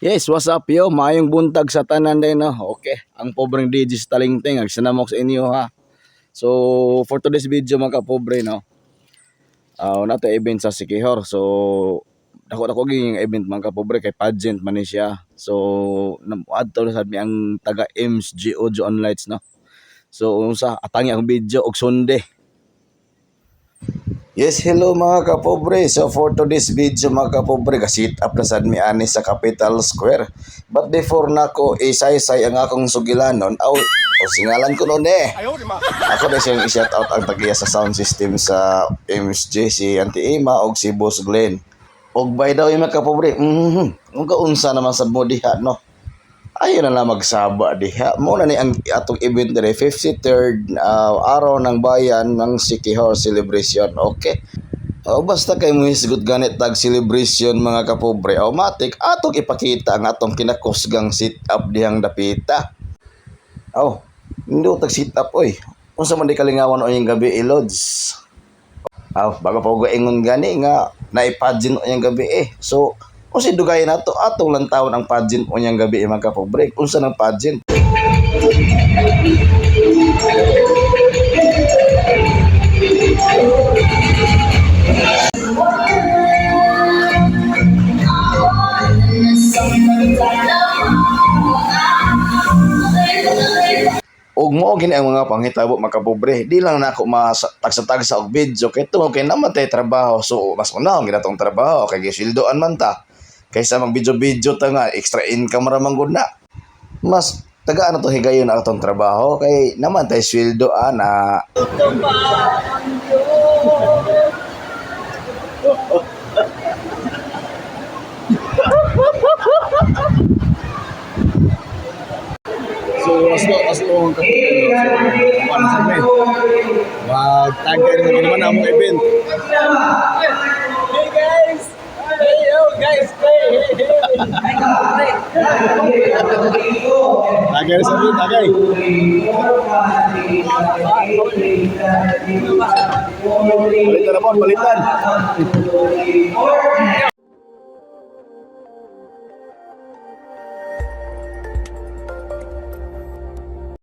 Yes, what's up yo? Maayong buntag sa tanan din no. Okay, ang pobreng DJ sa Talingting agsanamok sa inyo ha. So for today's video mga kapobre no. Nato event sa Sikihor. So dako ging event mga kapobre kay pageant man ni siya. So adto sa mi ang taga MSG Audio on Lights no. So unsa atangi ang video og Sunday. Yes, hello mga kapobre. So for today's video mga kapobre, sit up na sad mi ani sa Capital Square. But before nako isay-say ang akong sugilanon, o singalan ko noon eh. Ako na siyang i-shout out ang tagiya sa sound system sa MSG, si Auntie Ima og si Boss Glenn. Og by the way mga kapobre, ang kaunsa naman sa mo diha no. Ayun na lang magsaba diha. Muna ni ang atong event dire 53rd araw ng bayan ng Sikihor celebration. Okay. Basta kay mo hisgot ganit tag celebration mga kapobre. Matik atong ipakita ang atong kinakusgang sit up dihang dapita. Hindi tag sit up oy. Unsa man di kalingawan oyeng gabi ilods. Bago pa ko ingon gani nga naipadjin oyeng gabi eh. So kasi dugay na to atong lang taon ang pageant o niyang gabi mga kapobre. Unsa ng pageant? Og mo gini ang mga panghitabo mga kapobre. Di lang nako matagsa-tagsa og video kay tungod kay namatay trabaho. So mas unahon ginatong trabaho kay gisildoan man ta. Kaysa mag video ta nga extra income ra man gud na. Mas tagaan na to higayon na atong trabaho kay naman tay sweldo ana. So as long ang kapatid sa me. Mag-tagger naman among event. Hey guys! Hey yo guys! Tagay sa event, tagay. Balitan na po, balitan.